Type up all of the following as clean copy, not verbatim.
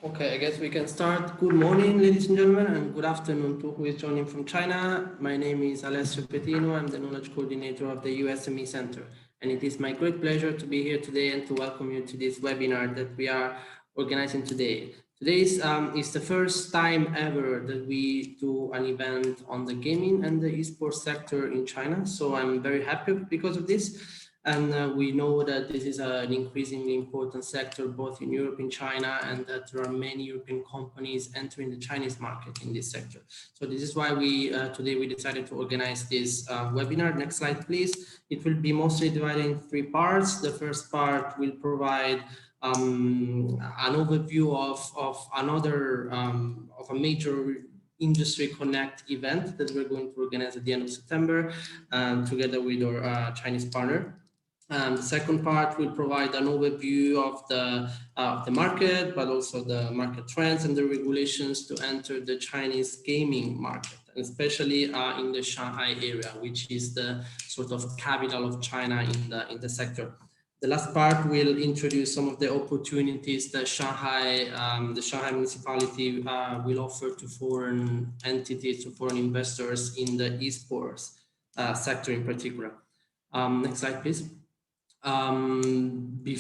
Okay, I guess we can start. Good morning, ladies and gentlemen, and good afternoon to who is joining from China. My name is Alessio Pettino. I'm the Knowledge Coordinator of the USME Center. And it is my great pleasure to be here today and to welcome you to this webinar that we are organizing today. Today is the first time ever that we do an event on the gaming and the esports sector in China. So I'm very happy because of this. And we know that this is an increasingly important sector, both in Europe and China, and that there are many European companies entering the Chinese market in this sector. So this is why we today we decided to organize this webinar. Next slide, please. It will be mostly divided in three parts. The first part will provide an overview of a major Industry Connect event that we're going to organize at the end of September together with our Chinese partner. The second part will provide an overview of the market, but also the market trends and the regulations to enter the Chinese gaming market, especially in the Shanghai area, which is the sort of capital of China in the sector. The last part will introduce some of the opportunities that the Shanghai municipality will offer to foreign entities, to foreign investors in the esports sector in particular. Next slide, please. Today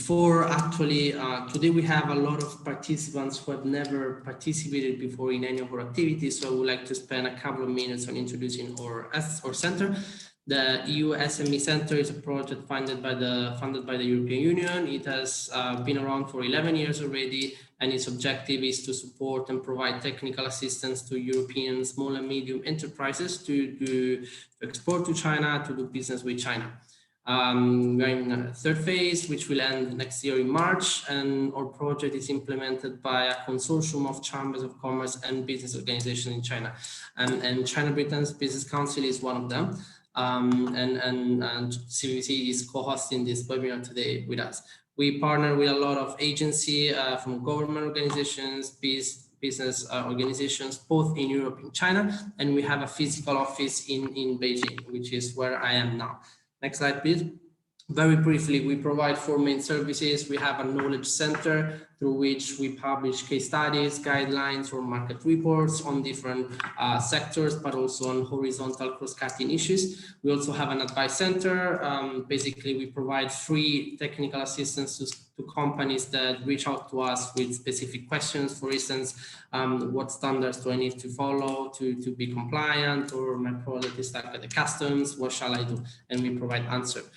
we have a lot of participants who have never participated before in any of our activities, so I would like to spend a couple of minutes on introducing our center. The EU SME Center is a project funded by the European Union. It has been around for 11 years already, and its objective is to support and provide technical assistance to European small and medium enterprises to export to China, to do business with China. We're in a third phase, which will end next year in March, and our project is implemented by a consortium of chambers of commerce and business organizations in China, and China Britain's Business Council is one of them. And CBC is co-hosting this webinar today with us. We partner with a lot of agencies from government organizations, business organizations, both in Europe and China, and we have a physical office in Beijing, which is where I am now. Next slide, please. Very briefly, we provide four main services. We have a knowledge center through which we publish case studies, guidelines, or market reports on different sectors, but also on horizontal cross-cutting issues. We also have an advice center. Basically, we provide free technical assistance to companies that reach out to us with specific questions. For instance, what standards do I need to follow to be compliant, or my product is stuck at the customs, what shall I do? And we provide answers.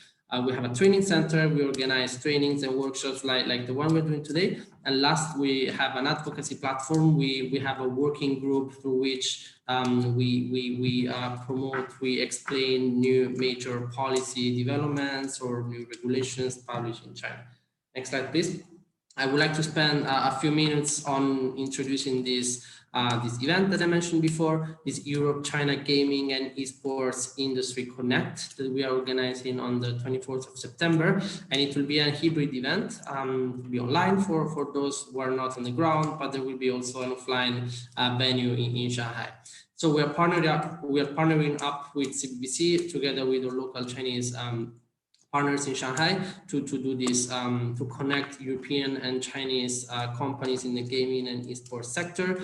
We have a training center. We organize trainings and workshops like the one we're doing today. And last, we have an advocacy platform. We have a working group through which we promote, we explain new major policy developments or new regulations published in China. Next slide, please. I would like to spend a few minutes on introducing this event that I mentioned before, this Europe-China Gaming and Esports Industry Connect that we are organizing on the 24th of September. And it will be a hybrid event. It will be online for those who are not on the ground, but there will be also an offline venue in Shanghai. So we are partnering up with CBC together with our local Chinese partners in Shanghai to do this, to connect European and Chinese companies in the gaming and esports sector.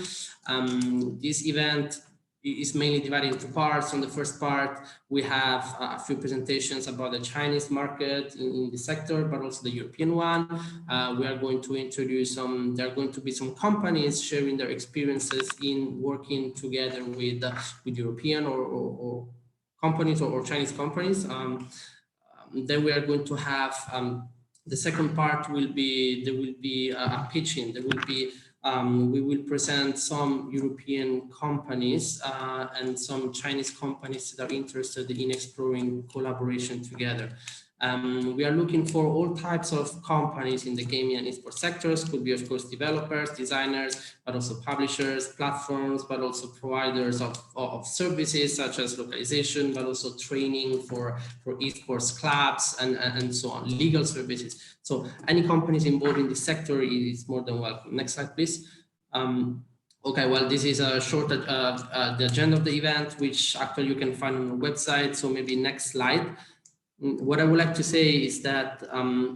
This event is mainly divided into parts. On the first part, we have a few presentations about the Chinese market in the sector, but also the European one. We are going to introduce there are going to be some companies sharing their experiences in working together with European or companies or Chinese companies. Then we are going to have the second part will be a pitching. There will be we will present some European companies and some Chinese companies that are interested in exploring collaboration together. We are looking for all types of companies in the gaming and esports sectors. Could be, of course, developers, designers, but also publishers, platforms, but also providers of services such as localization, but also training for esports clubs and so on, legal services. So any companies involved in this sector is more than welcome. Next slide, please. Okay, well, this is a short the agenda of the event, which actually you can find on our website. So maybe next slide. What I would like to say is that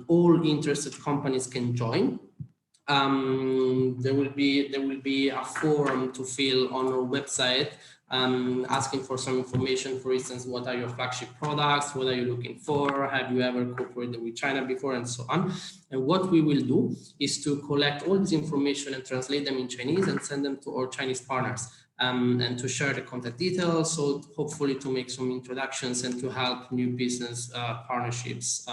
all interested companies can join. There will be a form to fill on our website, asking for some information. For instance, what are your flagship products? What are you looking for? Have you ever cooperated with China before, and so on. And what we will do is to collect all this information and translate them in Chinese and send them to our Chinese partners, and to share the contact details. So hopefully to make some introductions and to help new business partnerships.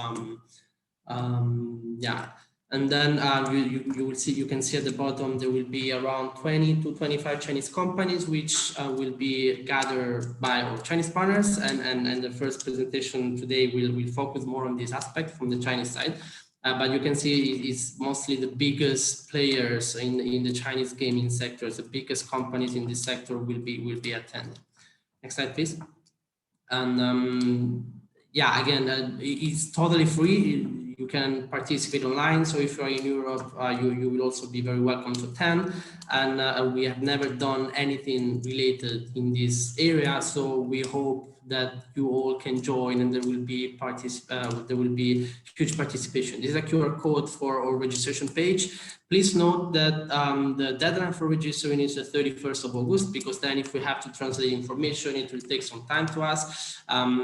Yeah. And then you will see, you can see at the bottom, there will be around 20 to 25 Chinese companies, which will be gathered by our Chinese partners. And the first presentation today will focus more on this aspect from the Chinese side. But you can see it's mostly the biggest players in the Chinese gaming sector. The biggest companies in this sector will be attending. Next slide, please. And yeah, again, it's totally free. You can participate online. So if you're in Europe, you will also be very welcome to attend. And we have never done anything related in this area. So we hope that you all can join, and there will be huge participation. This is a QR code for our registration page. Please note that the deadline for registering is the 31st of August, because then if we have to translate information, it will take some time to us.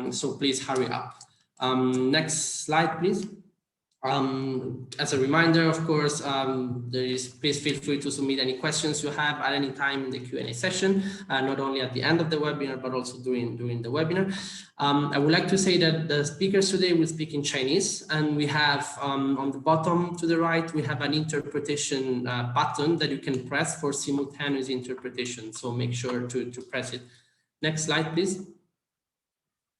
So please hurry up. Next slide, please. As a reminder, of course, please feel free to submit any questions you have at any time in the Q&A session, not only at the end of the webinar, but also during the webinar. I would like to say that the speakers today will speak in Chinese, and we have on the bottom to the right, we have an interpretation button that you can press for simultaneous interpretation. So make sure to press it. Next slide, please.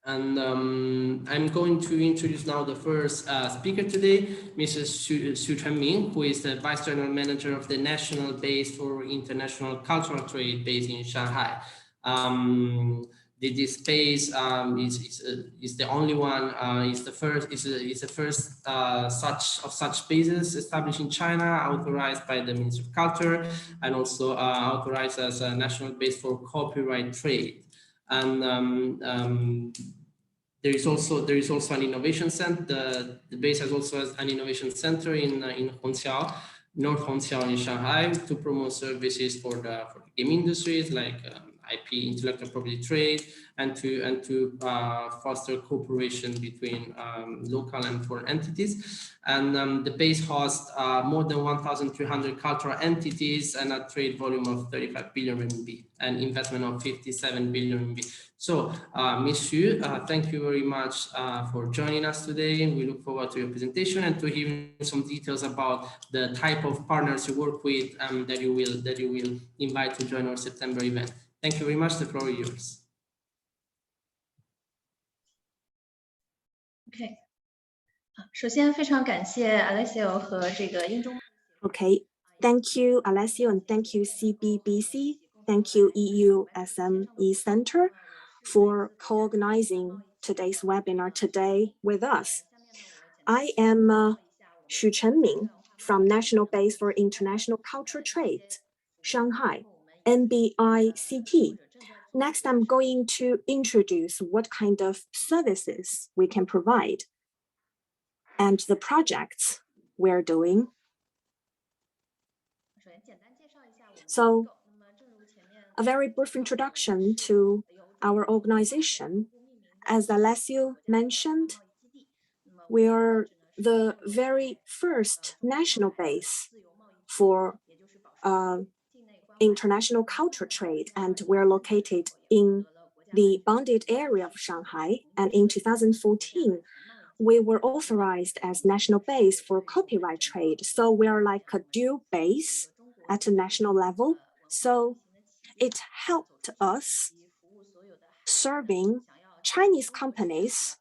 And I'm going to introduce now the first speaker today, Mrs. Xu Chenming, who is the Vice General Manager of the National Base for International Cultural Trade based in Shanghai. This base is the only one, is the first such bases established in China, authorized by the Ministry of Culture, and also authorized as a national base for copyright trade. And there is also an innovation center. The base has also an innovation center in Hongqiao, North Hongqiao in Shanghai, to promote services for the game industries like IP, intellectual property trade, and to foster cooperation between local and foreign entities. And the base hosts more than 1,300 cultural entities and a trade volume of 35 billion RMB and investment of 57 billion RMB. So, Ms. Xu, thank you very much for joining us today. We look forward to your presentation and to hearing some details about the type of partners you work with that you will invite to join our September event. Thank you very much. The floor is yours. Okay. 首先非常感谢 Alessio 和这个英中。Okay, thank you, Alessio, and thank you, CBBC. Thank you, EU SME Center, for co-organizing today's webinar today with us. I am Xu Chenming from National Base for International Cultural Trade, Shanghai, NBICT. Next, I'm going to introduce what kind of services we can provide and the projects we're doing. So, a very brief introduction to our organization. As Alessio mentioned, we are the very first national base for international culture trade, and we're located in the bounded area of Shanghai. And in 2014, we were authorized as national base for copyright trade. So we are like a dual base at a national level. So it helped us serving Chinese companies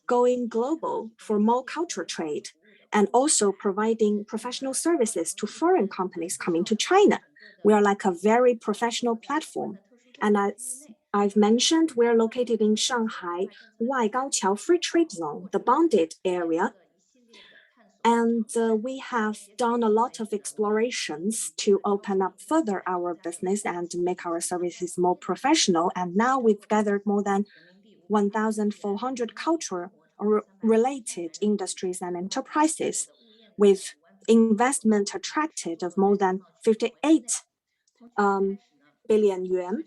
going global for more cultural trade, and also providing professional services to foreign companies coming to China. We are like a very professional platform. And as I've mentioned, we're located in Shanghai, Waigaoqiao Free Trade Zone, the bounded area. And we have done a lot of explorations to open up further our business and make our services more professional. And now we've gathered more than 1,400 cultural or related industries and enterprises with investment attracted of more than 58 billion yuan,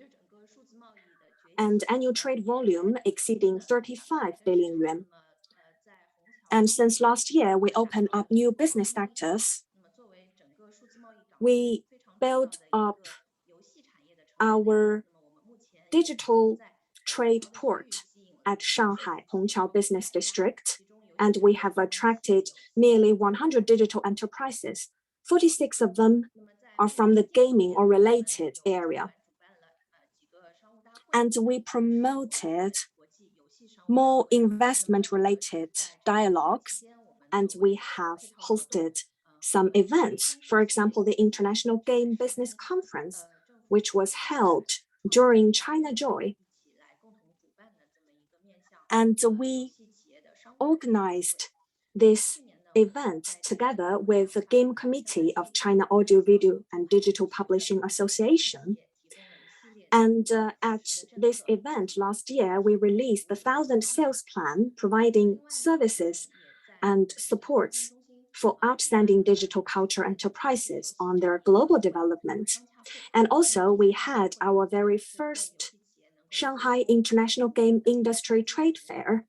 and annual trade volume exceeding 35 billion yuan. And since last year, we opened up new business sectors. We built up our digital trade port at Shanghai Hongqiao Business District, and we have attracted nearly 100 digital enterprises. 46 of them are from the gaming or related area. And we promoted more investment-related dialogues, and we have hosted some events. For example, the International Game Business Conference, which was held during China Joy. And we organized this event together with the Game Committee of China Audio, Video, and Digital Publishing Association. And at this event last year, we released the 1,000 sales plan, providing services and supports for outstanding digital culture enterprises on their global development. And also, we had our very first Shanghai International Game Industry Trade Fair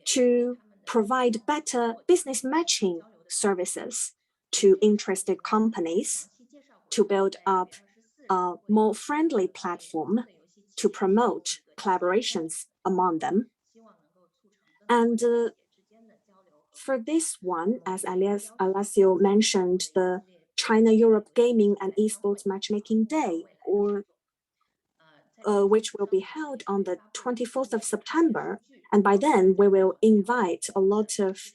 to provide better business matching services to interested companies, to build up a more friendly platform to promote collaborations among them. And for this one, as Alessio mentioned, the China-Europe Gaming and Esports Matchmaking Day, or which will be held on the 24th of September. And by then, we will invite a lot of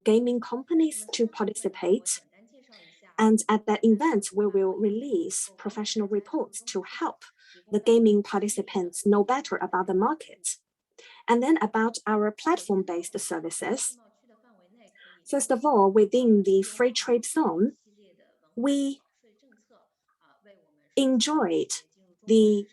gaming companies to participate. And at that event, we will release professional reports to help the gaming participants know better about the market. And then about our platform-based services. First of all, within the free trade zone, we enjoyed the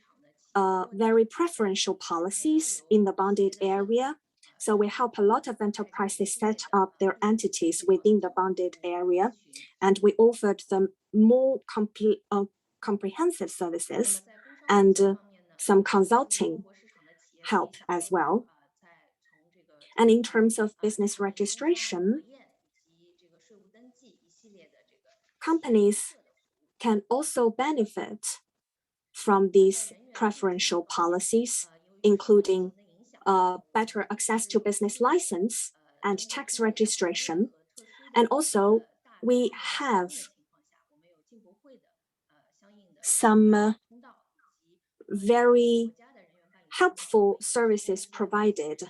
very preferential policies in the bonded area. So we help a lot of enterprises set up their entities within the bonded area, and we offered them more comprehensive services and some consulting help as well. And in terms of business registration, companies can also benefit from these preferential policies, including better access to business license and tax registration. And also, we have some very helpful services provided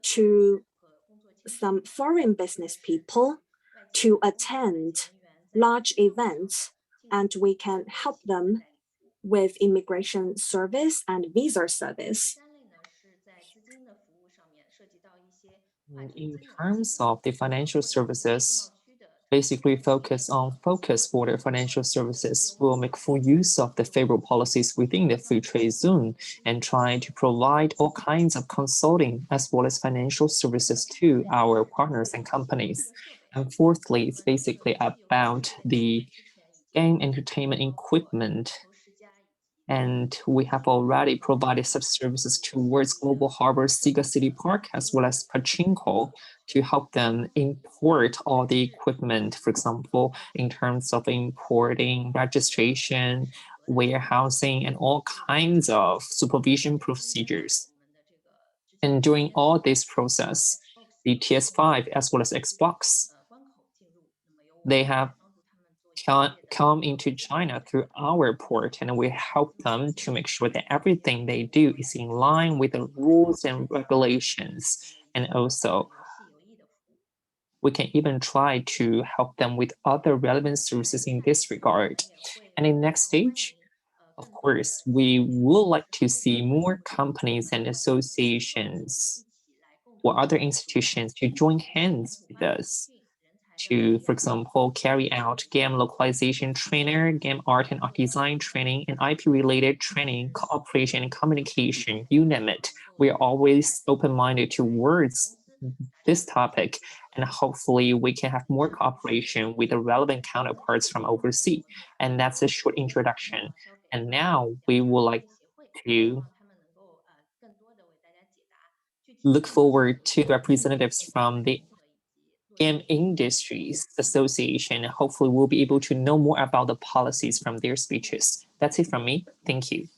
to some foreign business people to attend large events, and we can help them with immigration service and visa service. In terms of the financial services, basically focus border financial services. We'll make full use of the favorable policies within the free trade zone and try to provide all kinds of consulting as well as financial services to our partners and companies. And fourthly, it's basically about the game entertainment equipment. And we have already provided such services towards Global Harbor, Siga City Park, as well as Pachinko, to help them import all the equipment, for example, in terms of importing, registration, warehousing, and all kinds of supervision procedures. And during all this process, the PS5 as well as Xbox, they have come into China through our port, and we help them to make sure that everything they do is in line with the rules and regulations. And also, we can even try to help them with other relevant services in this regard. And in the next stage, of course, we would like to see more companies and associations or other institutions to join hands with us to, for example, carry out game localization training, game art and art design training, and IP-related training, cooperation and communication, you name it. We are always open-minded towards this topic, and hopefully we can have more cooperation with the relevant counterparts from overseas. And that's a short introduction. And now we would like to look forward to the representatives from the Game Industries Association. Hopefully we'll be able to know more about the policies from their speeches. That's it from me. Thank you.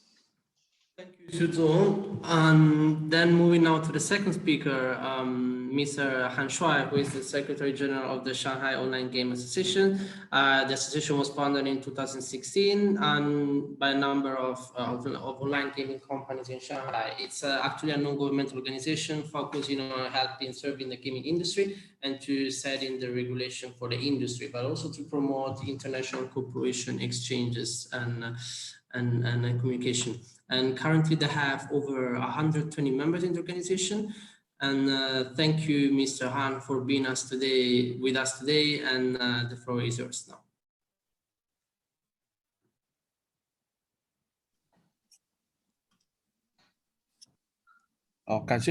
Thank you, Xu Zong. And then moving now to the second speaker, Mr. Han Shuai, who is the Secretary General of the Shanghai Online Game Association. The association was founded in 2016 and by a number of online gaming companies in Shanghai. It's actually a non-governmental organization focusing on helping serving the gaming industry and to setting the regulation for the industry, but also to promote international cooperation, exchanges, and communication. And currently they have over 120 members in the organization. And thank you, Mr. Han, for being with us today. And the floor is yours now. First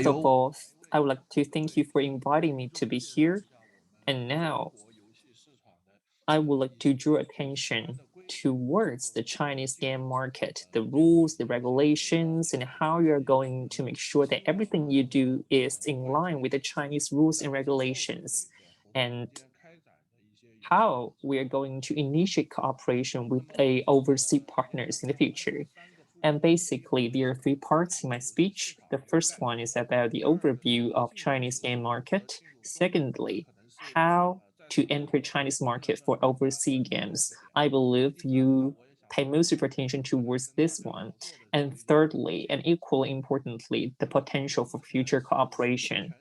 of all, I would like to thank you for inviting me to be here. And now I would like to draw attention towards the Chinese game market, the rules, the regulations, and how you're going to make sure that everything you do is in line with the Chinese rules and regulations, and how we are going to initiate cooperation with overseas partners in the future. And basically, there are three parts in my speech. The first one is about the overview of Chinese game market. Secondly, how to enter Chinese market for overseas games. I believe you pay most of your attention towards this one. And thirdly, and equally importantly, the potential for future cooperation.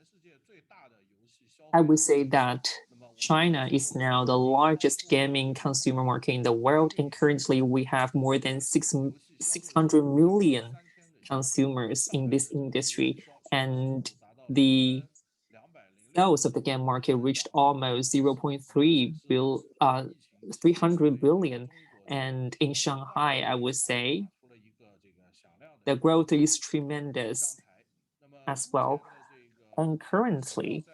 I would say that China is now the largest gaming consumer market in the world, and currently we have more than 600 million consumers in this industry, and the sales of the game market reached almost 300 billion. And in Shanghai, I would say the growth is tremendous as well. And currently,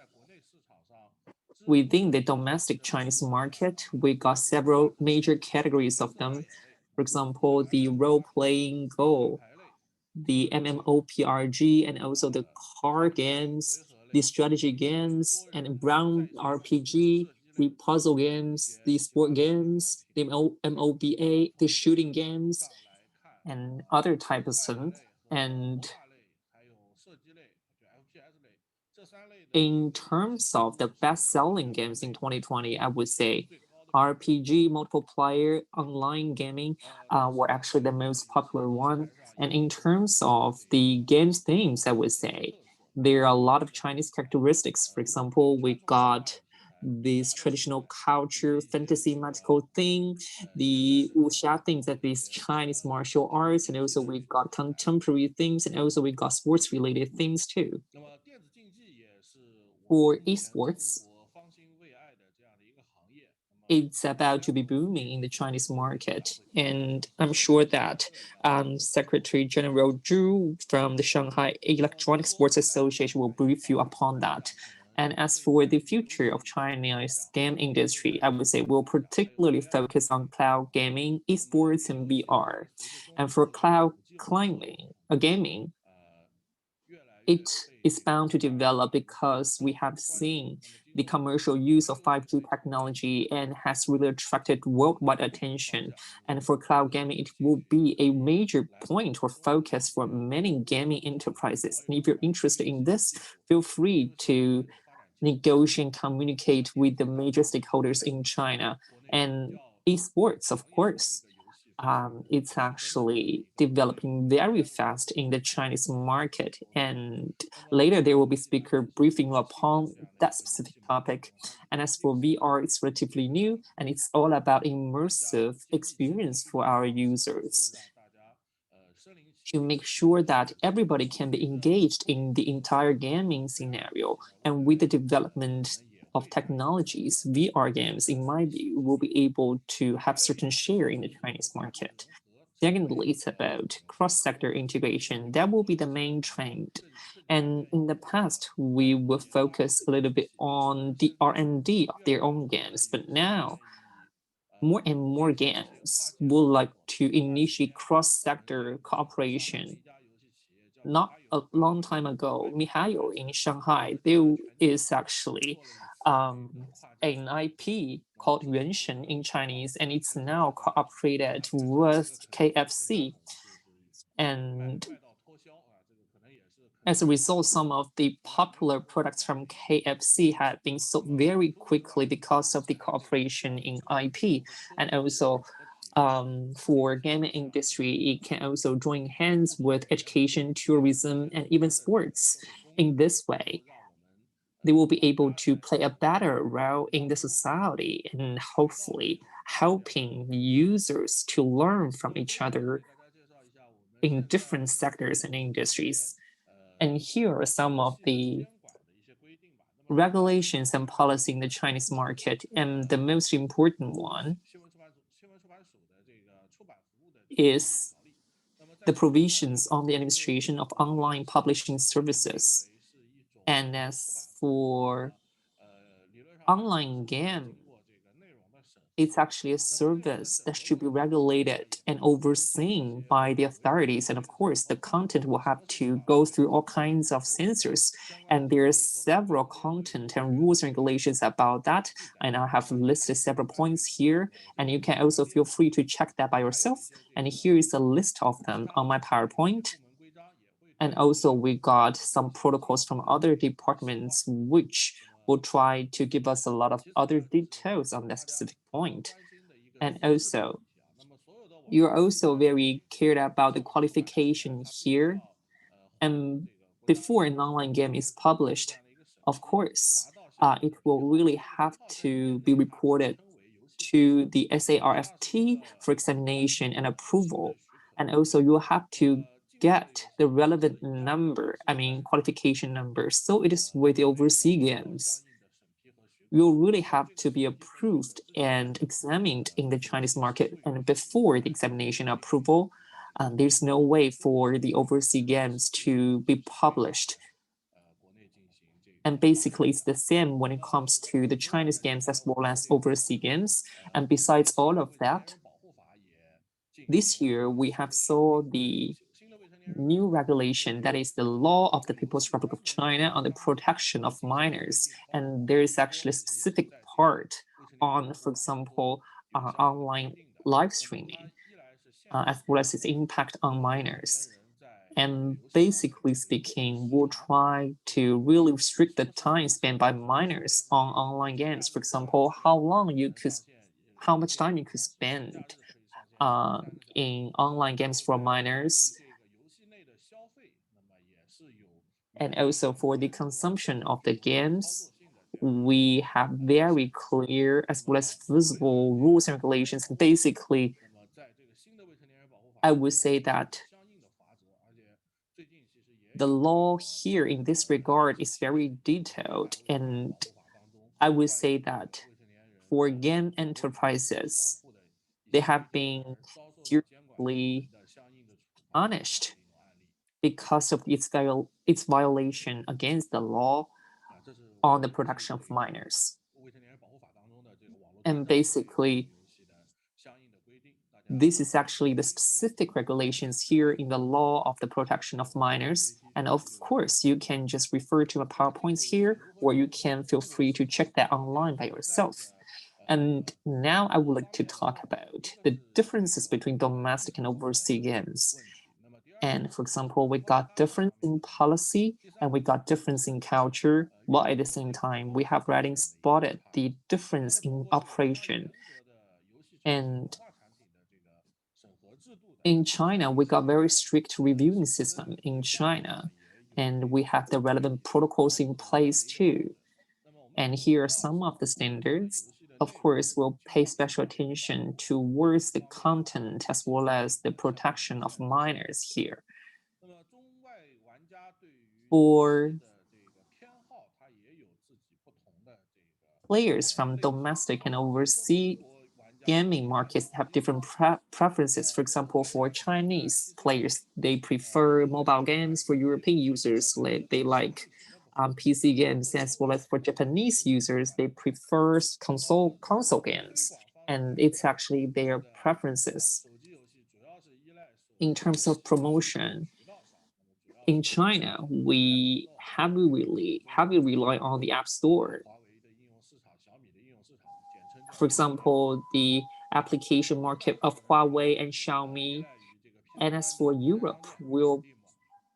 within the domestic Chinese market, we got several major categories of them. For example, the role-playing Go, the MMORPG, and also the card games, the strategy games, and brown RPG, the puzzle games, the sport games, the MOBA, the shooting games, and other types of them. And in terms of the best-selling games in 2020, I would say RPG, multiplayer, online gaming were actually the most popular one. And in terms of the game's themes, I would say there are a lot of Chinese characteristics. For example, we got this traditional culture, fantasy, magical thing, the wuxia things, that is Chinese martial arts, and also we got contemporary things, and also we got sports-related things too. For esports, it's about to be booming in the Chinese market. And I'm sure that Secretary General Zhu from the Shanghai Electronic Sports Association will brief you upon that. And as for the future of China's game industry, I would say we'll particularly focus on cloud gaming, esports, and VR. And for cloud gaming, it is bound to develop because we have seen the commercial use of 5G technology and has really attracted worldwide attention. And for cloud gaming, it will be a major point or focus for many gaming enterprises. And if you're interested in this, feel free to negotiate and communicate with the major stakeholders in China. And esports, of course, it's actually developing very fast in the Chinese market. And later there will be speaker briefing upon that specific topic. And as for VR, it's relatively new, and it's all about immersive experience for our users to make sure that everybody can be engaged in the entire gaming scenario. And with the development of technologies, VR games, in my view, will be able to have certain share in the Chinese market. Secondly, it's about cross-sector integration. That will be the main trend. And in the past, we would focus a little bit on the R&D of their own games, but now more and more games would like to initiate cross-sector cooperation. Not a long time ago, Mihail in Shanghai, there is actually an IP called Yuanshen in Chinese, and it's now cooperated with KFC. And as a result, some of the popular products from KFC have been sold very quickly because of the cooperation in IP. And also for gaming industry, it can also join hands with education, tourism, and even sports. In this way, they will be able to play a better role in the society and hopefully helping users to learn from each other in different sectors and industries. And here are some of the regulations and policy in the Chinese market. And the most important one is the provisions on the administration of online publishing services. And as for online game, it's actually a service that should be regulated and overseen by the authorities. And of course, the content will have to go through all kinds of censors. And there are several content and rules and regulations about that. And I have listed several points here. And you can also feel free to check that by yourself. And here is a list of them on my PowerPoint. And also we got some protocols from other departments, which will try to give us a lot of other details on that specific point. And also, you're also very cared about the qualification here. And before an online game is published, of course, it will really have to be reported to the SARFT for examination and approval. And also you'll have to get the relevant number, qualification number. So it is with the overseas games. You'll really have to be approved and examined in the Chinese market. And before the examination approval, there's no way for the overseas games to be published. And basically, it's the same when it comes to the Chinese games as well as overseas games. And besides all of that, this year we have saw the new regulation, that is the law of the People's Republic of China on the protection of minors. And there is actually a specific part on, for example, online live streaming, as well as its impact on minors. And basically speaking, we'll try to really restrict the time spent by minors on online games. For example, how much time you could spend in online games for minors. And also for the consumption of the games, we have very clear as well as visible rules and regulations. Basically, I would say that the law here in this regard is very detailed. And I would say that for game enterprises, they have been seriously punished because of its violation against the law on the protection of minors. And basically, this is actually the specific regulations here in the law of the protection of minors. And of course, you can just refer to the PowerPoints here, or you can feel free to check that online by yourself. And now I would like to talk about the differences between domestic and overseas games. And for example, we got difference in policy and we got difference in culture, while at the same time, we have already spotted the difference in operation. And in China, we got very strict reviewing system in China, and we have the relevant protocols in place too. And here are some of the standards. Of course, we'll pay special attention towards the content as well as the protection of minors here. For players from domestic and overseas gaming markets have different preferences. For example, for Chinese players, they prefer mobile games. For European users, they like PC games, as well as for Japanese users, they prefer console games. And it's actually their preferences. In terms of promotion, in China, we heavily rely on the App Store. For example, the application market of Huawei and Xiaomi. And as for Europe, we'll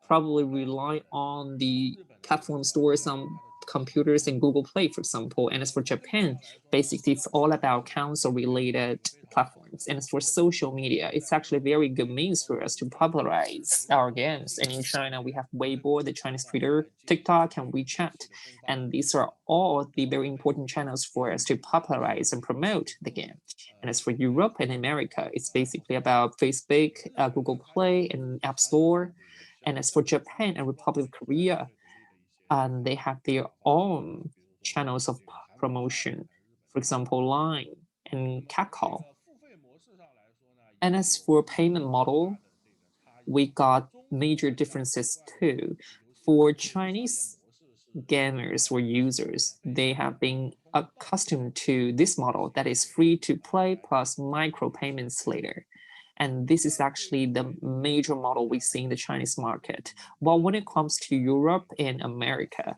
probably rely on the platform stores on computers and Google Play, for example. And as for Japan, basically it's all about console-related platforms. And as for social media, it's actually a very good means for us to popularize our games. And in China, we have Weibo, the Chinese Twitter, TikTok, and WeChat. And these are all the very important channels for us to popularize and promote the game. And as for Europe and America, it's basically about Facebook, Google Play, and App Store. And as for Japan and Republic of Korea, they have their own channels of promotion, for example, Line and Kakao. And as for payment model, we got major differences too. For Chinese gamers or users, they have been accustomed to this model that is free to play plus micropayments later. And this is actually the major model we see in the Chinese market. While when it comes to Europe and America,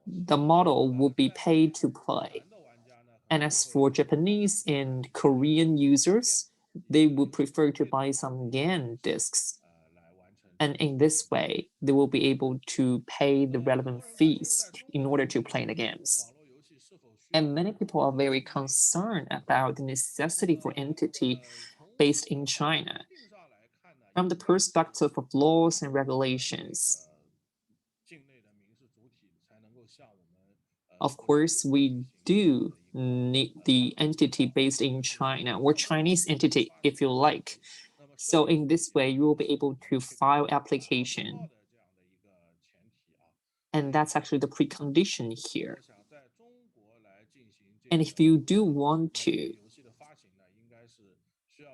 the model will be paid to play. And as for Japanese and Korean users, they would prefer to buy some game discs. And in this way, they will be able to pay the relevant fees in order to play the games. And many people are very concerned about the necessity for entity based in China. From the perspective of laws and regulations, of course, we do need the entity based in China, or Chinese entity, if you like. So in this way, you will be able to file application. And that's actually the precondition here. And if you do want to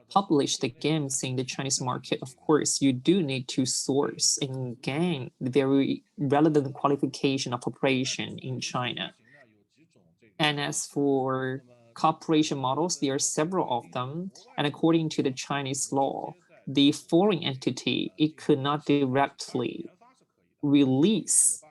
publish the games in the Chinese market, of course, you do need to source and gain the very relevant qualification of operation in China. And as for cooperation models, there are several of them. And according to the Chinese law, the foreign entity, it could not directly release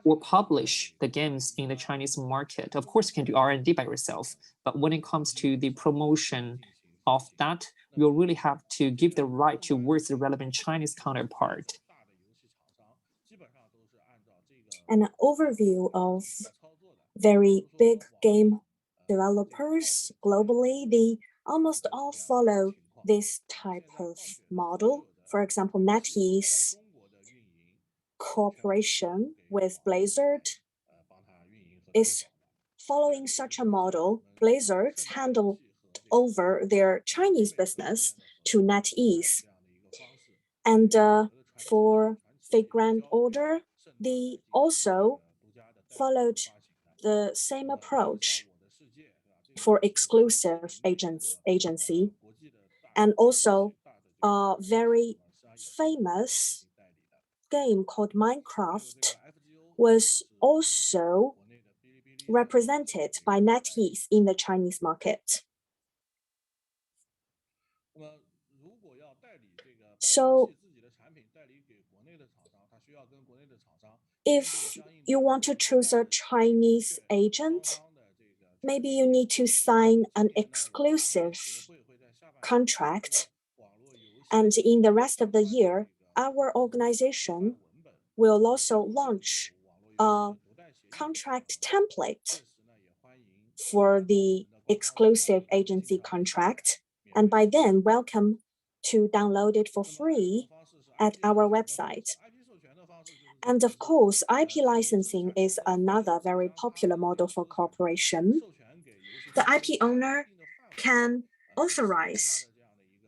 or publish the games in the Chinese market. Of course, you can do R&D by yourself, but when it comes to the promotion of that, you'll really have to give the right towards the relevant Chinese counterpart. An overview of very big game developers globally, they almost all follow this type of model. For example, NetEase cooperation with Blizzard is following such a model. Blizzard handled over their Chinese business to NetEase. And for Fate/Grand Order, they also followed the same approach for exclusive agency. And also a very famous game called Minecraft was also represented by NetEase in the Chinese market. So if you want to choose a Chinese agent, maybe you need to sign an exclusive contract. And in the rest of the year, our organization will also launch a contract template for the exclusive agency contract. And by then, welcome to download it for free at our website. And of course, IP licensing is another very popular model for cooperation. The IP owner can authorize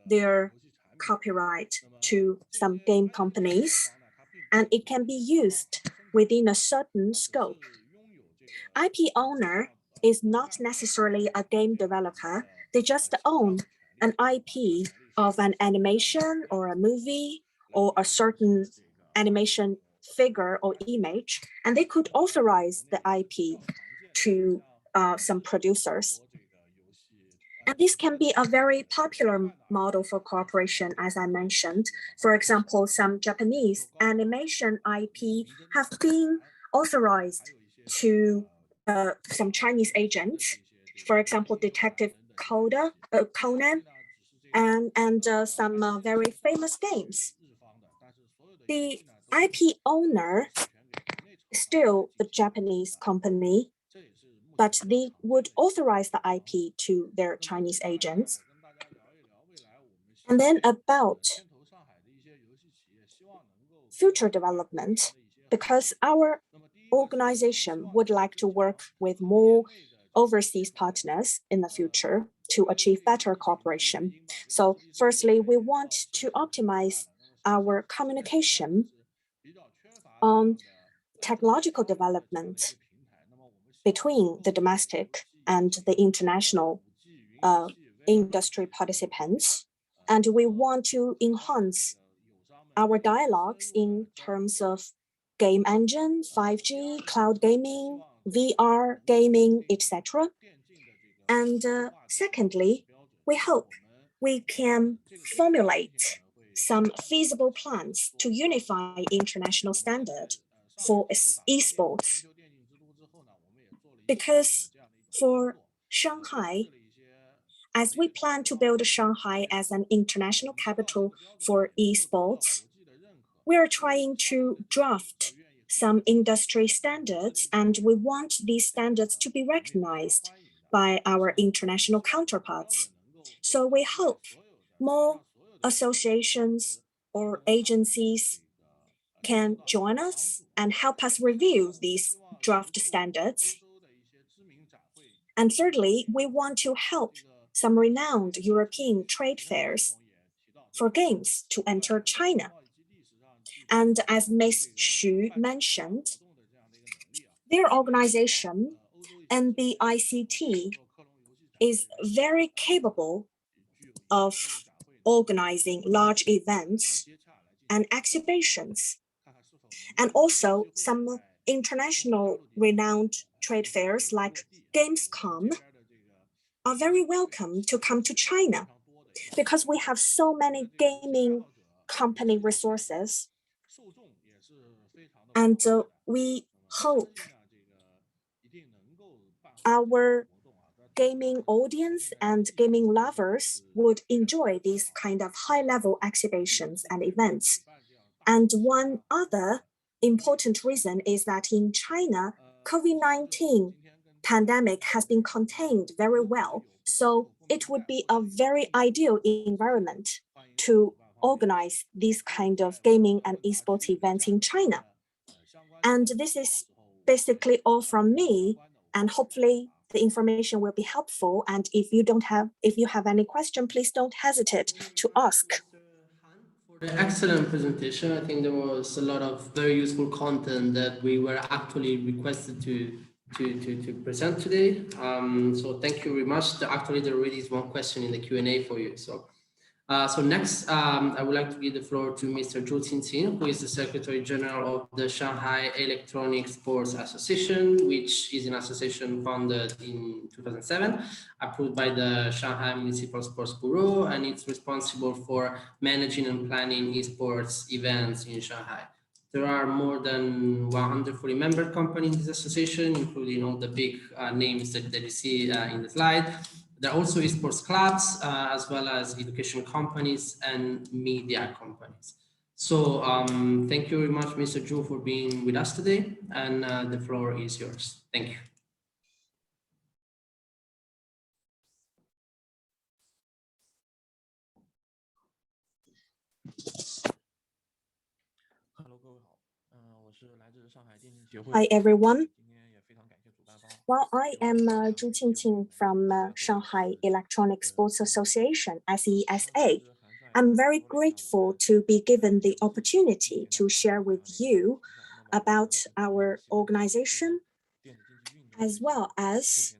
their copyright to some game companies, and it can be used within a certain scope. IP owner is not necessarily a game developer. They just own an IP of an animation or a movie or a certain animation figure or image, and they could authorize the IP to some producers. And this can be a very popular model for cooperation, as I mentioned. For example, some Japanese animation IP have been authorized to some Chinese agents, for example, Detective Conan, and some very famous games. The IP owner is still the Japanese company, but they would authorize the IP to their Chinese agents. And then about future development, because our organization would like to work with more overseas partners in the future to achieve better cooperation. So firstly, we want to optimize our communication on technological development between the domestic and the international industry participants. And we want to enhance our dialogues in terms of game engine, 5G, cloud gaming, VR gaming, etc. And secondly, we hope we can formulate some feasible plans to unify international standard for esports. Because for Shanghai, as we plan to build Shanghai as an international capital for esports, we are trying to draft some industry standards, and we want these standards to be recognized by our international counterparts. So we hope more associations or agencies can join us and help us review these draft standards. And thirdly, we want to help some renowned European trade fairs for games to enter China. And as Ms. Xu mentioned, their organization, NBICT, is very capable of organizing large events and exhibitions. And also some international renowned trade fairs like Gamescom are very welcome to come to China because we have so many gaming company resources. And we hope our gaming audience and gaming lovers would enjoy these kind of high-level exhibitions and events. And one other important reason is that in China, COVID-19 pandemic has been contained very well. So it would be a very ideal environment to organize these kind of gaming and esports events in China. And this is basically all from me, and hopefully the information will be helpful. And if you have any question, please don't hesitate to ask. For the excellent presentation, I think there was a lot of very useful content that we were actually requested to present today. So thank you very much. Actually, there already is one question in the Q&A for you. So next, I would like to give the floor to Mr. Zhu Qingqing, who is the Secretary General of the Shanghai Electronic Sports Association, which is an association founded in 2007, approved by the Shanghai Municipal Sports Bureau, and it's responsible for managing and planning esports events in Shanghai. There are more than 140 member companies in this association, including all the big names that you see in the slide. There are also esports clubs, as well as education companies and media companies. So thank you very much, Mr. Zhu, for being with us today, and the floor is yours. Thank you. Hi, everyone. Well, I am Zhu Qingqing from Shanghai Electronic Sports Association, SESA. I'm very grateful to be given the opportunity to share with you about our organization, as well as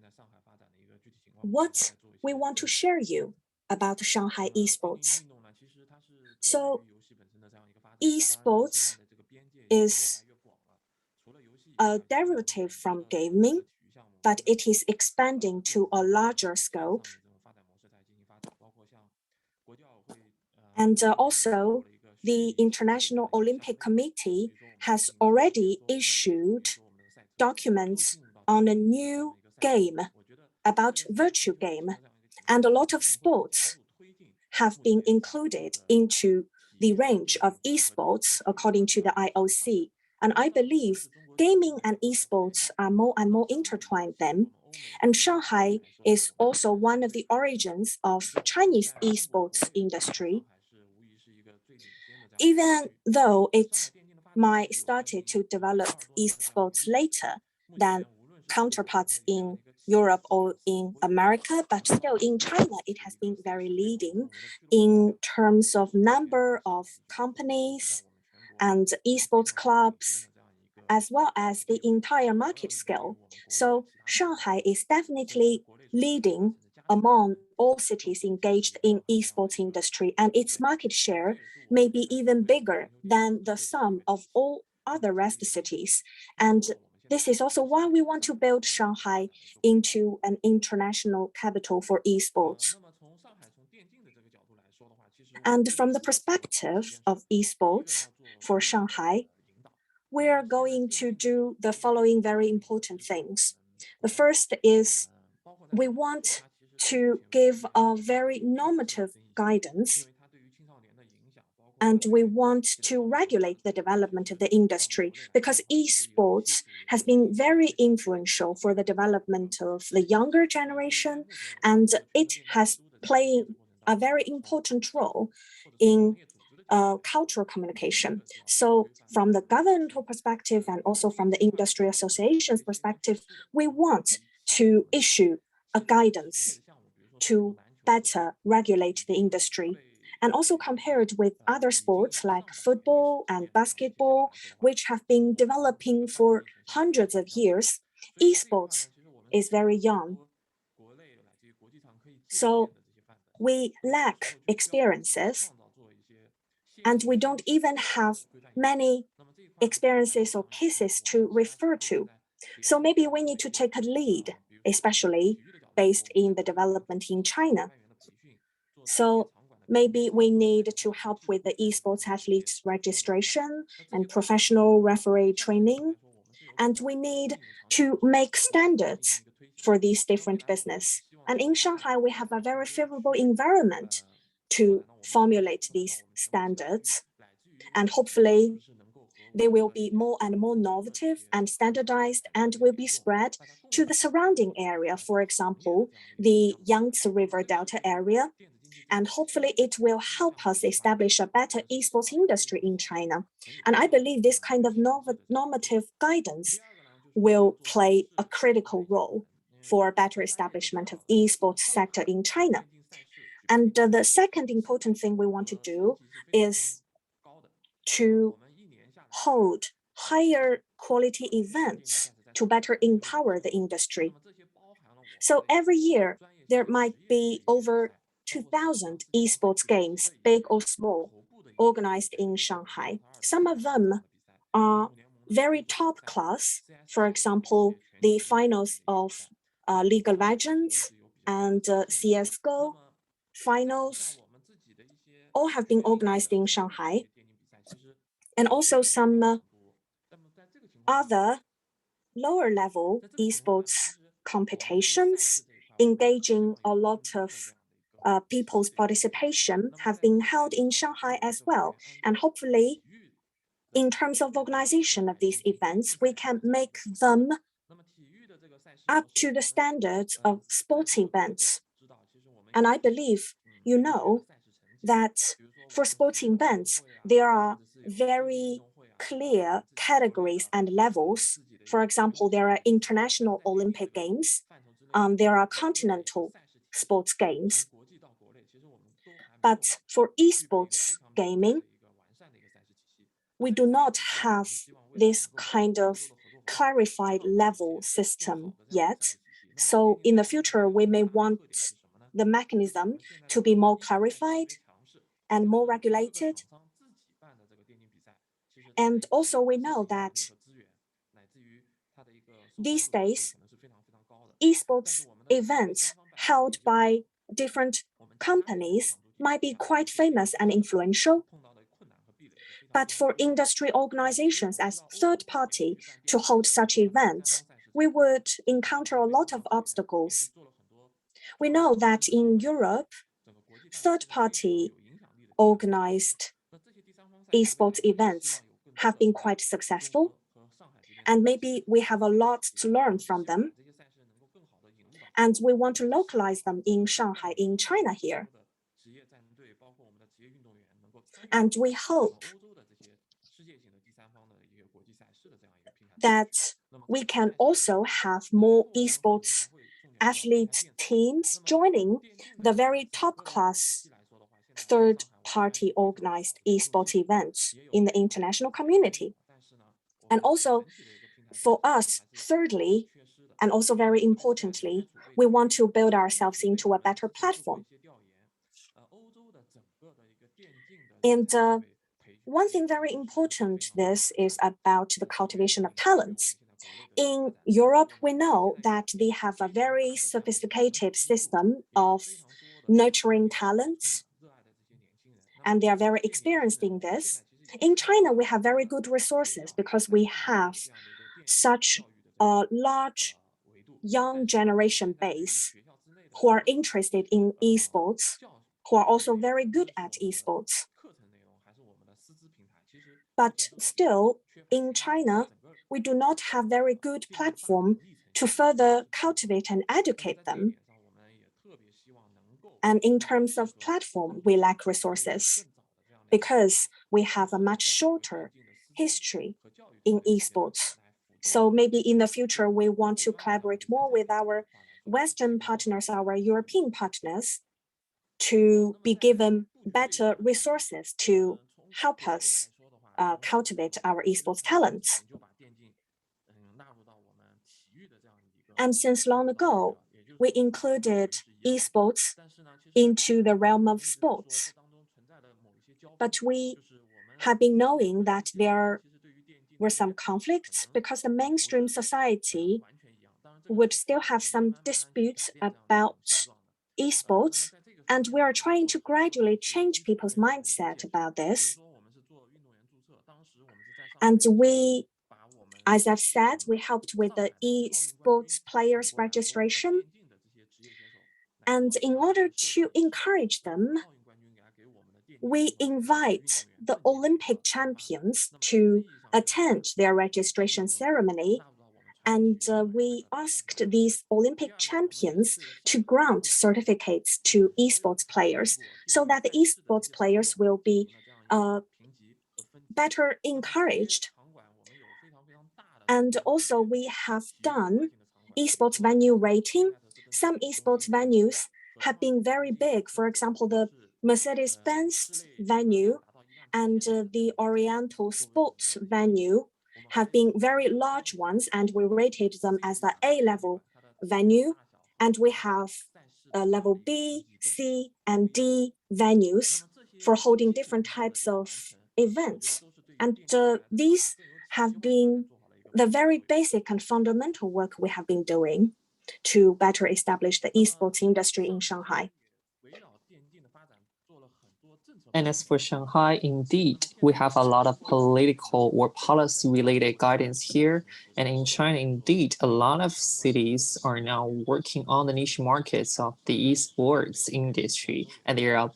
what we want to share you about Shanghai Esports. So Esports is a derivative from gaming, but it is expanding to a larger scope. And also, the International Olympic Committee has already issued documents on a new game about virtual game, and a lot of sports have been included into the range of esports according to the IOC. And I believe gaming and esports are more and more intertwined then. And Shanghai is also one of the origins of Chinese esports industry. Even though it might started to develop esports later than counterparts in Europe or in America, but still in China, it has been very leading in terms of number of companies and esports clubs, as well as the entire market scale. So Shanghai is definitely leading among all cities engaged in esports industry, and its market share may be even bigger than the sum of all other rest cities. And this is also why we want to build Shanghai into an international capital for esports. And from the perspective of esports for Shanghai, we're going to do the following very important things. The first is we want to give a very normative guidance, and we want to regulate the development of the industry, because esports has been very influential for the development of the younger generation, and it has played a very important role in cultural communication. So from the governmental perspective and also from the industry association's perspective, we want to issue a guidance to better regulate the industry, and also compare it with other sports like football and basketball, which have been developing for hundreds of years. Esports is very young. So we lack experiences, and we don't even have many experiences or cases to refer to. So maybe we need to take a lead, especially based in the development in China. So maybe we need to help with the esports athletes registration and professional referee training. And we need to make standards for these different business. And in Shanghai, we have a very favorable environment to formulate these standards. And hopefully they will be more and more innovative and standardized, and will be spread to the surrounding area, for example, the Yangtze River Delta area. And hopefully it will help us establish a better esports industry in China. And I believe this kind of normative guidance will play a critical role for better establishment of esports sector in China. And the second important thing we want to do is to hold higher quality events to better empower the industry. So every year, there might be over 2,000 esports games, big or small, organized in Shanghai. Some of them are very top class. For example, the finals of League of Legends and CSGO finals all have been organized in Shanghai. And also some other lower level esports competitions engaging a lot of people's participation have been held in Shanghai as well. And hopefully, in terms of organization of these events, we can make them up to the standards of sports events. And I believe you know that for sports events, there are very clear categories and levels. For example, there are international Olympic games, there are continental sports games. But for esports gaming, we do not have this kind of clarified level system yet. So in the future, we may want the mechanism to be more clarified and more regulated. And also we know that these days, esports events held by different companies might be quite famous and influential. But for industry organizations as third party to hold such events, we would encounter a lot of obstacles. We know that in Europe, third party organized esports events have been quite successful, and maybe we have a lot to learn from them. And we want to localize them in Shanghai, in China here. And we hope that we can also have more esports athlete teams joining the very top class third-party organized esports events in the international community. And also for us, thirdly, and also very importantly, we want to build ourselves into a better platform. And one thing very important, this is about the cultivation of talents. In Europe, we know that they have a very sophisticated system of nurturing talents, and they are very experienced in this. In China, we have very good resources because we have such a large young generation base who are interested in esports, who are also very good at esports. But still, in China, we do not have very good platform to further cultivate and educate them. And in terms of platform, we lack resources because we have a much shorter history in esports. So maybe in the future, we want to collaborate more with our Western partners, our European partners, to be given better resources to help us cultivate our esports talents. And since long ago, we included esports into the realm of sports. But we have been knowing that there were some conflicts because the mainstream society would still have some disputes about esports, and we are trying to gradually change people's mindset about this. And we, as I've said, we helped with the esports players registration. And in order to encourage them, we invite the Olympic champions to attend their registration ceremony. And we asked these Olympic champions to grant certificates to esports players so that the esports players will be better encouraged. And also we have done esports venue rating. Some esports venues have been very big. For example, the Mercedes-Benz venue and the Oriental Sports venue have been very large ones, and we rated them as the A-level venue. And we have level B, C, and D venues for holding different types of events. And these have been the very basic and fundamental work we have been doing to better establish the esports industry in Shanghai. And as for Shanghai, indeed, we have a lot of political or policy-related guidance here. And in China, indeed, a lot of cities are now working on the niche markets of the esports industry. And there are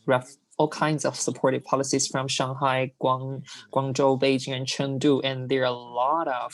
all kinds of supportive policies from Shanghai, Guangzhou, Beijing, and Chengdu. And there are a lot of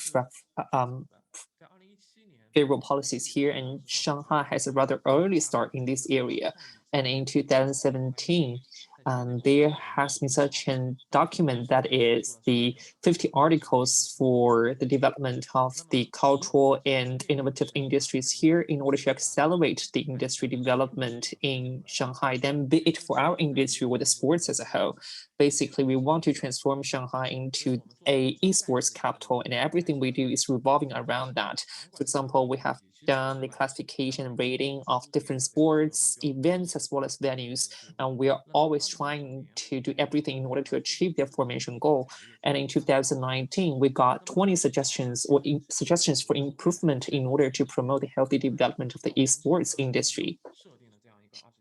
favorable policies here. And Shanghai has a rather early start in this area. And in 2017, And there has been such a document that is the 50 articles for the development of the cultural and innovative industries here in order to accelerate the industry development in Shanghai, then be it for our industry or the sports as a whole. Basically, we want to transform Shanghai into a esports capital, and everything we do is revolving around that. For example, we have done the classification and rating of different sports, events, as well as venues. And we are always trying to do everything in order to achieve their formation goal. And in 2019, we got 20 suggestions or suggestions for improvement in order to promote the healthy development of the esports industry.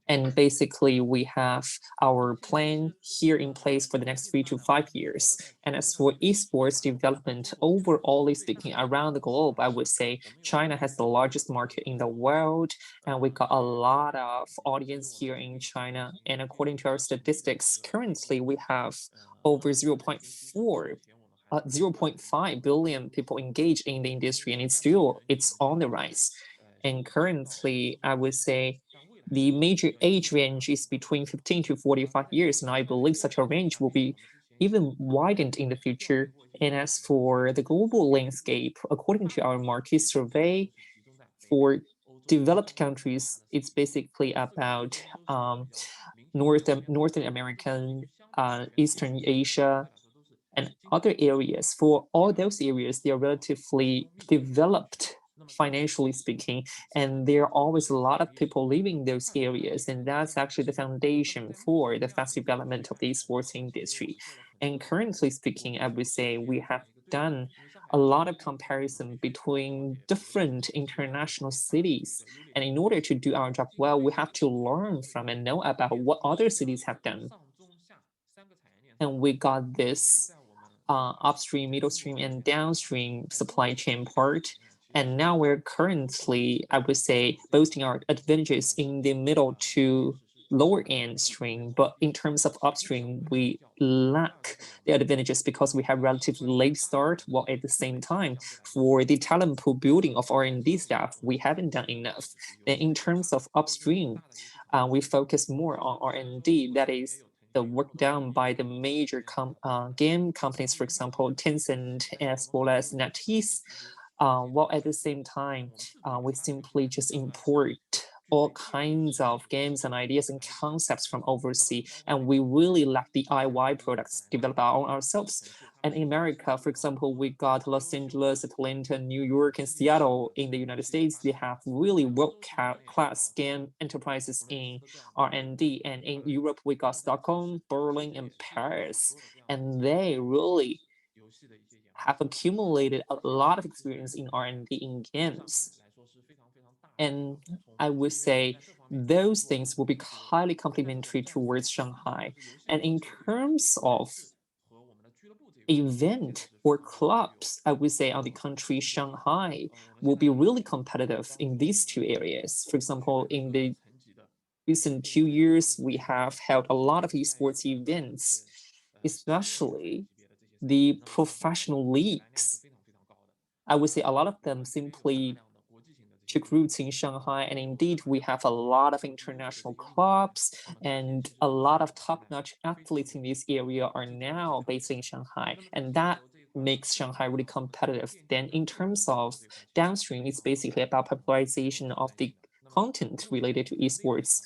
And basically, we have our plan here in place for the next 3 to 5 years. And as for esports development, overall speaking, around the globe, I would say China has the largest market in the world, and we got a lot of audience here in China. And according to our statistics, currently we have over 0.5 billion people engaged in the industry, and it's on the rise. And currently, I would say the major age range is between 15 to 45 years, and I believe such a range will be even widened in the future. And as for the global landscape, according to our market survey, for developed countries, it's basically about Northern American, Eastern Asia, and other areas. For all those areas, they are relatively developed financially speaking, and there are always a lot of people living in those areas, and that's actually the foundation for the fast development of the esports industry. And currently speaking, I would say we have done a lot of comparison between different international cities, and in order to do our job well, we have to learn from and know about what other cities have done. And we got this upstream, middle stream, and downstream supply chain part. And now we're currently, I would say, boasting our advantages in the middle to lower end stream. But in terms of upstream, we lack the advantages because we have relatively late start, while at the same time, for the talent pool building of R&D staff, we haven't done enough. Then in terms of upstream, we focus more on R&D, that is the work done by the major game companies, for example, Tencent as well as NetEase, while at the same time, we simply just import all kinds of games and ideas and concepts from overseas, and we really lack the DIY products developed ourselves. And in America, for example, we got Los Angeles, Atlanta, New York, and Seattle in the United States. They have really world-class game enterprises in R&D. And in Europe, we got Stockholm, Berlin, and Paris. And they really have accumulated a lot of experience in R&D in games. And I would say those things will be highly complementary towards Shanghai. And in terms of event or clubs, I would say on the country, Shanghai will be really competitive in these two areas. For example, in the recent 2 years, we have held a lot of esports events, especially the professional leagues. I would say a lot of them simply took roots in Shanghai, and indeed we have a lot of international clubs and a lot of top-notch athletes in this area are now based in Shanghai, and that makes Shanghai really competitive. Then in terms of downstream, it's basically about popularization of the content related to esports.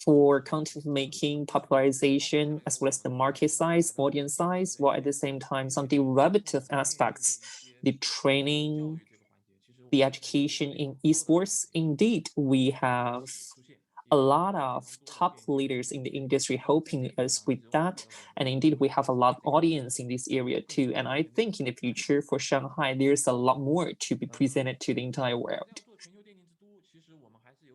For content making, popularization, as well as the market size, audience size, while at the same time some derivative aspects, the training, the education in esports. Indeed, we have a lot of top leaders in the industry helping us with that. And indeed, we have a lot of audience in this area too. And I think in the future for Shanghai, there's a lot more to be presented to the entire world.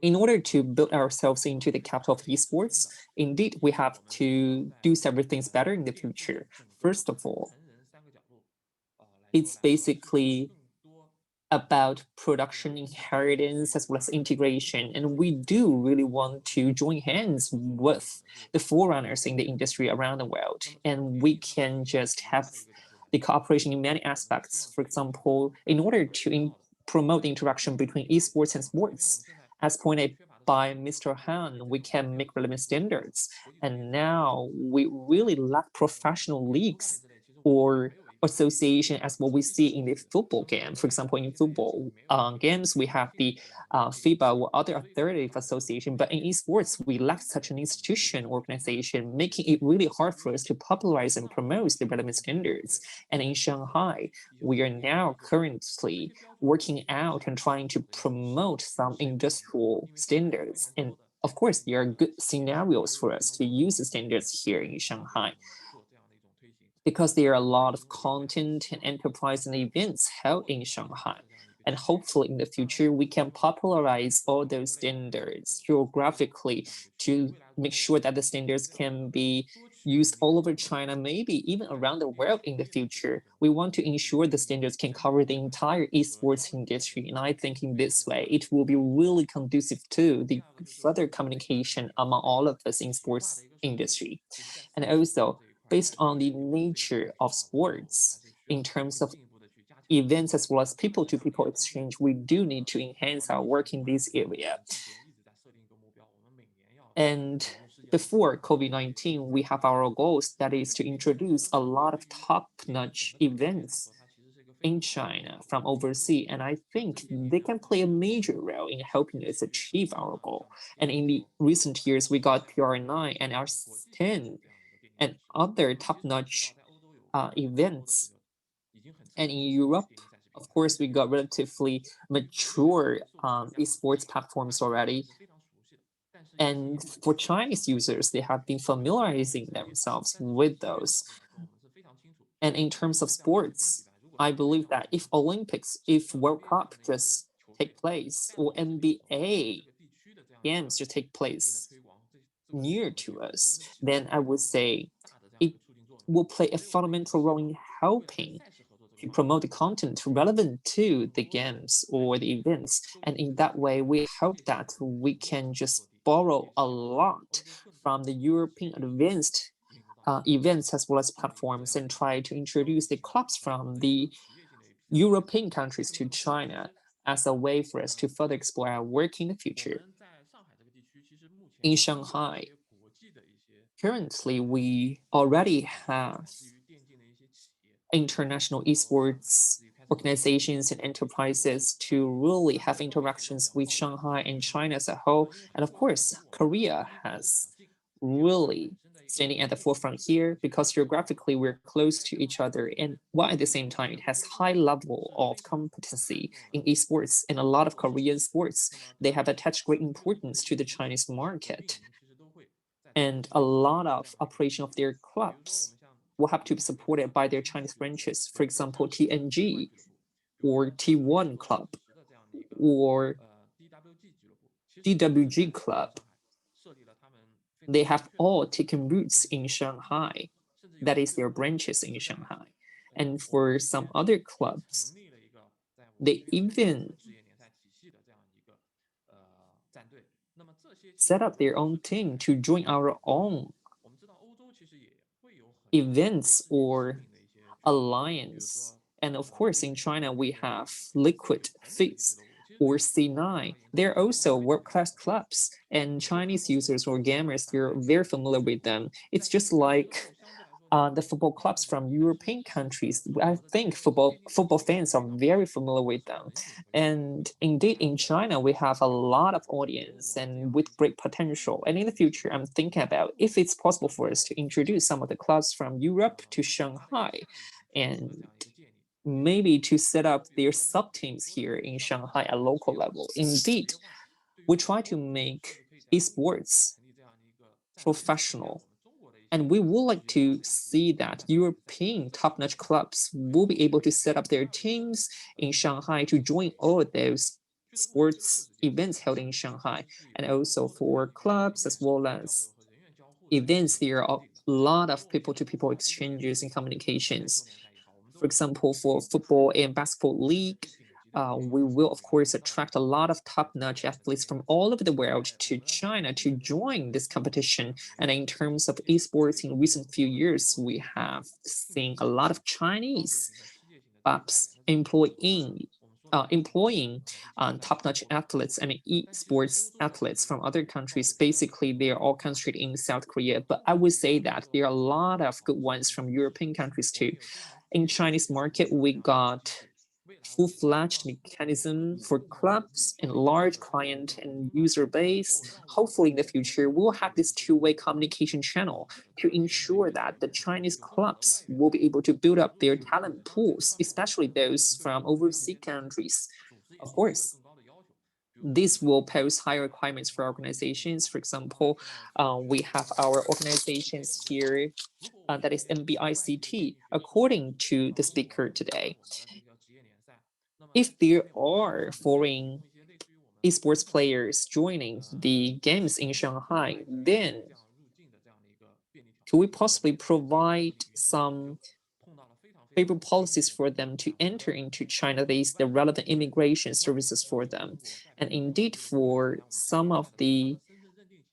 In order to build ourselves into the capital of esports, indeed, we have to do several things better in the future. First of all, it's basically about production inheritance as well as integration. And we do really want to join hands with the forerunners in the industry around the world. And we can just have the cooperation in many aspects. For example, in order to promote the interaction between esports and sports, as pointed by Mr. Han, we can make relevant standards. And now we really lack professional leagues or association as what we see in the football game. For example, in football games, we have the FIBA or other authoritative association, but in esports, we lack such an institution organization, making it really hard for us to popularize and promote the relevant standards. And in Shanghai, we are now currently working out and trying to promote some industrial standards. And of course, there are good scenarios for us to use the standards here in Shanghai, because there are a lot of content and enterprise and events held in Shanghai. And hopefully in the future, we can popularize all those standards geographically to make sure that the standards can be used all over China, maybe even around the world in the future. We want to ensure the standards can cover the entire esports industry. And I think in this way, it will be really conducive to the further communication among all of us in sports industry. And also, based on the nature of sports, in terms of events as well as people-to-people exchange, we do need to enhance our work in this area. And before COVID-19, we have our goals, that is to introduce a lot of top-notch events in China from overseas, and I think they can play a major role in helping us achieve our goal. And in the recent years, we got PR9 and R10 and other top-notch events. And in Europe, of course, we got relatively mature esports platforms already. And for Chinese users, they have been familiarizing themselves with those. And in terms of sports, I believe that if Olympics, if World Cup just take place, or NBA games just take place near to us, then I would say it will play a fundamental role in helping to promote the content relevant to the games or the events. And in that way, we hope that we can just borrow a lot from the European advanced events as well as platforms and try to introduce the clubs from the European countries to China as a way for us to further explore our work in the future. In Shanghai, currently we already have international esports organizations and enterprises to really have interactions with Shanghai and China as a whole. And of course, Korea has really standing at the forefront here because geographically we're close to each other, and while at the same time it has high level of competency in esports. And a lot of Korean sports, they have attached great importance to the Chinese market, and a lot of operation of their clubs will have to be supported by their Chinese branches. For example, TNG or T1 Club or DWG Club. They have all taken roots in Shanghai. That is their branches in Shanghai. And for some other clubs, they even set up their own team to join our own events or alliance. And of course, in China, we have Liquid Fizz or C9. They're also world-class clubs, and Chinese users or gamers, they're very familiar with them. It's just like the football clubs from European countries. I think football fans are very familiar with them. And indeed, in China, we have a lot of audience and with great potential. And in the future, I'm thinking about if it's possible for us to introduce some of the clubs from Europe to Shanghai, and maybe to set up their sub-teams here in Shanghai at local level. Indeed, we try to make esports professional. And we would like to see that European top-notch clubs will be able to set up their teams in Shanghai to join all those sports events held in Shanghai. And also for clubs as well as events, there are a lot of people-to-people exchanges and communications. For example, for football and basketball league, we will, of course, attract a lot of top-notch athletes from all over the world to China to join this competition. And in terms of esports, in recent few years, we have seen a lot of Chinese clubs employing employing top-notch athletes and esports athletes from other countries. Basically, they are all concentrated in South Korea, but I would say that there are a lot of good ones from European countries too. In Chinese market, we got full-fledged mechanism for clubs and large client and user base. Hopefully in the future, we'll have this two-way communication channel to ensure that the Chinese clubs will be able to build up their talent pools, especially those from overseas countries. Of course, this will pose higher requirements for organizations. For example, we have our organizations here, that is MBICT, according to the speaker today. If there are foreign esports players joining the games in Shanghai, then could we possibly provide some favorable policies for them to enter into China? There is the relevant immigration services for them. And indeed, for some of the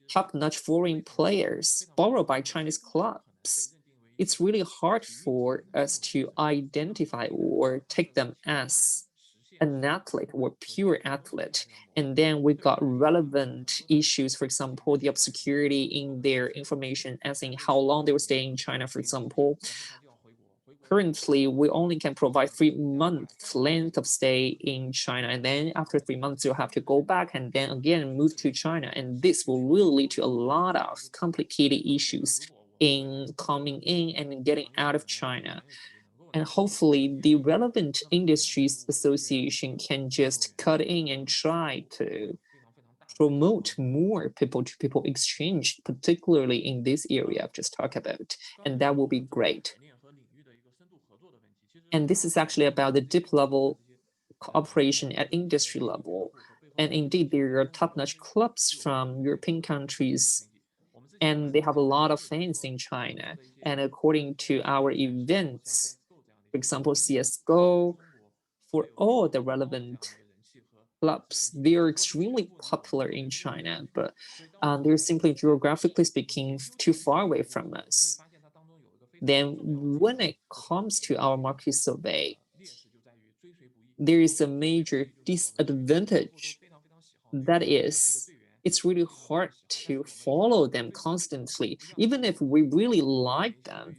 top-notch foreign players borrowed by Chinese clubs, it's really hard for us to identify or take them as an athlete or pure athlete. And then we got relevant issues, for example, the obscurity in their information, as in how long they were staying in China, for example. Currently, we only can provide 3 months length of stay in China. And then after 3 months, you'll have to go back and then again move to China. And this will really lead to a lot of complicated issues in coming in and getting out of China. And hopefully the relevant industries association can just cut in and try to promote more people-to-people exchange, particularly in this area I've just talked about. And that will be great. And this is actually about the deep level cooperation at industry level. And indeed, there are top-notch clubs from European countries, and they have a lot of fans in China. And according to our events, for example, CSGO, for all the relevant clubs, they are extremely popular in China, but they're simply geographically speaking too far away from us. Then when it comes to our market survey, there is a major disadvantage. That is, it's really hard to follow them constantly. Even if we really like them,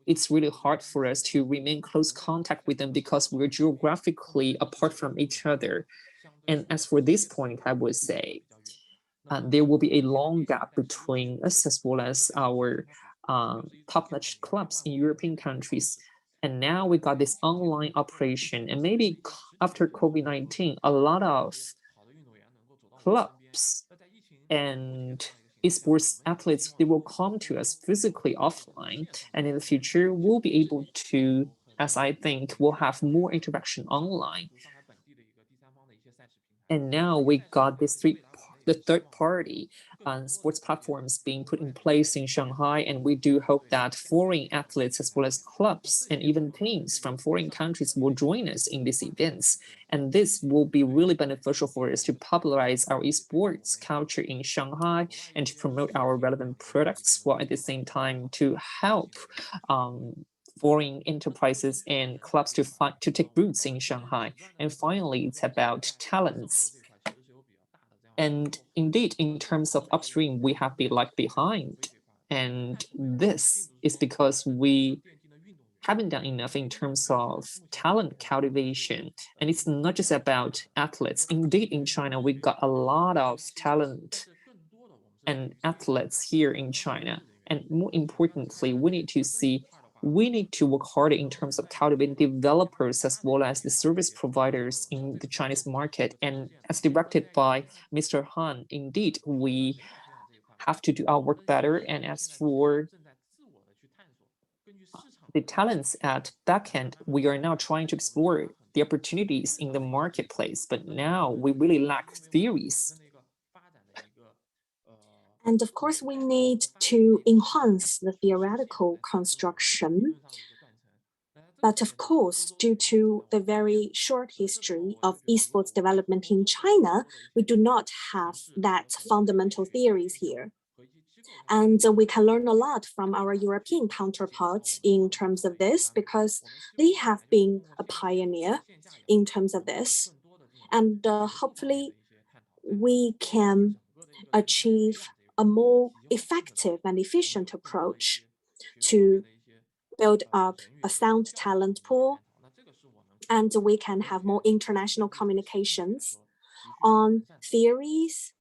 it's really hard for us to remain close contact with them because we're geographically apart from each other. And as for this point, I would say there will be a long gap between us as well as our top-notch clubs in European countries. And now we got this online operation, and maybe after COVID-19, a lot of clubs and esports athletes, they will come to us physically offline, and in the future we'll be able to, as I think, we'll have more interaction online. And now we got the third party sports platforms being put in place in Shanghai, and we do hope that foreign athletes as well as clubs and even teams from foreign countries will join us in these events. And this will be really beneficial for us to popularize our esports culture in Shanghai and to promote our relevant products, while at the same time to help foreign enterprises and clubs to take roots in Shanghai. And finally, it's about talents. And indeed, in terms of upstream, we have been like behind. And this is because we haven't done enough in terms of talent cultivation. And it's not just about athletes. Indeed, in China, we got a lot of talent and athletes here in China. And more importantly, we need to work harder in terms of cultivating developers as well as the service providers in the Chinese market. And as directed by Mr. Han, indeed, we have to do our work better. And as for the talents at backend, we are now trying to explore the opportunities in the marketplace, but now we really lack theories. And of course, we need to enhance the theoretical construction. But of course, due to the very short history of esports development in China, we do not have that fundamental theories here. And we can learn a lot from our European counterparts in terms of this, because they have been a pioneer in terms of this. And hopefully we can achieve a more effective and efficient approach to build up a sound talent pool, and we can have more international communications on theories,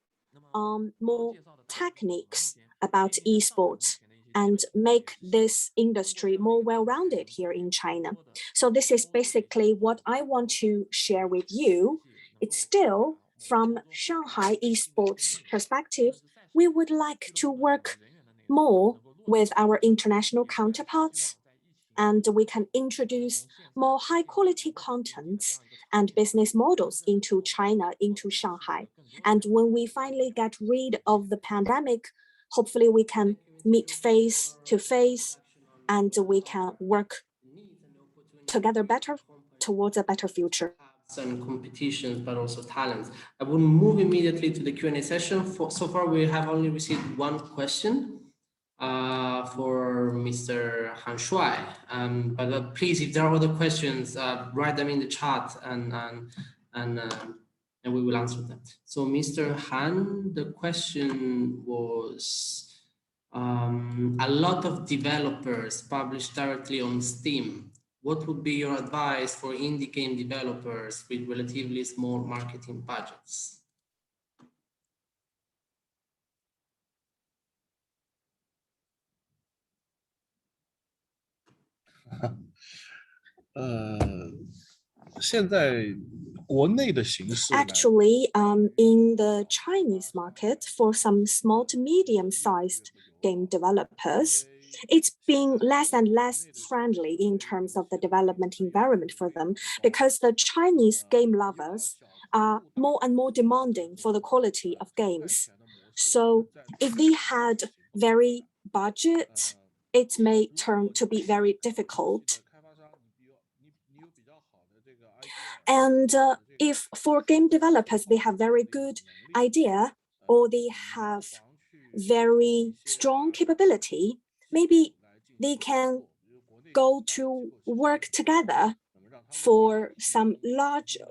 on more techniques about esports, and make this industry more well-rounded here in China. So this is basically what I want to share with you. It's still from Shanghai esports perspective, we would like to work more with our international counterparts, and we can introduce more high quality contents and business models into China, into Shanghai. And when we finally get rid of the pandemic, hopefully we can meet face to face and we can work together better towards a better future. And competitions, but also talents. I will move immediately to the Q&A session. So far, we have only received one question for Mr. Han Shuai. But please, if there are other questions, write them in the chat and we will answer them. So Mr. Han, the question was, a lot of developers publish directly on Steam. What would be your advice for indie game developers with relatively small marketing budgets? Actually, in the Chinese market, for some small to medium-sized game developers, it's being less and less friendly in terms of the development environment for them, because the Chinese game lovers are more and more demanding for the quality of games. So if they had very budget, it may turn to be very difficult. And if for game developers, they have very good idea or they have very strong capability, maybe they can go to work together for some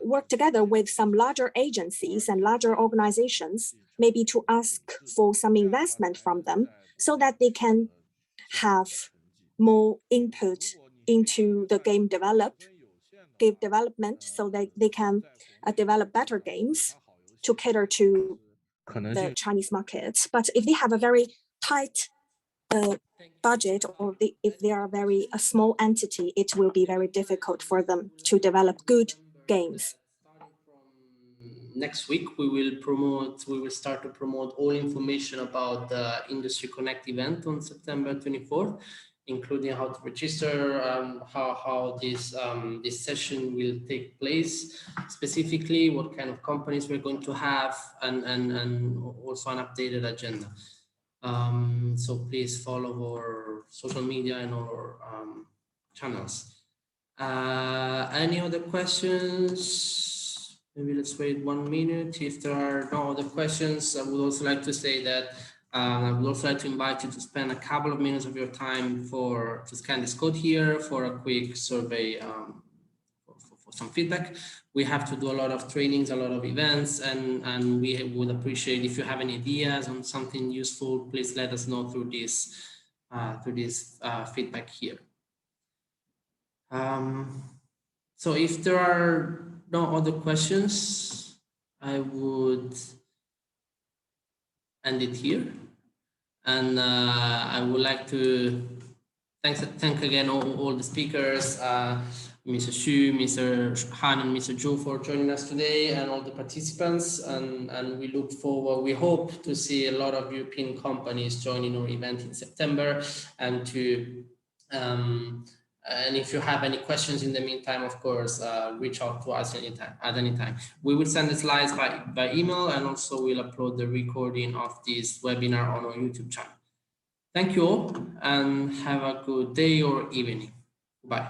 work together with some larger agencies and larger organizations, maybe to ask for some investment from them so that they can have more input into the game development so that they can develop better games to cater to the Chinese market. But if they have a very tight budget, or if they are very a small entity, it will be very difficult for them to develop good games. Next week, we will start to promote all information about the Industry Connect event on September 24th, including how to register, how this session will take place, specifically what kind of companies we're going to have, and also an updated agenda. So please follow our social media and our channels. Any other questions? Maybe let's wait 1 minute. If there are no other questions, I would also like to say that I would also like to invite you to spend a couple of minutes of your time to scan this code here for a quick survey for some feedback. We have to do a lot of trainings, a lot of events, and we would appreciate if you have any ideas on something useful, please let us know through this feedback here. So if there are no other questions, I would end it here. And I would like to thank again all the speakers, Mr. Xu, Mr. Han, and Mr. Zhu for joining us today, and all the participants. And we look forward, we hope to see a lot of European companies joining our event in September, and to and if you have any questions in the meantime, of course, reach out to us at any time. We will send the slides by email, and also we'll upload the recording of this webinar on our YouTube channel. Thank you all, and have a good day or evening. Bye.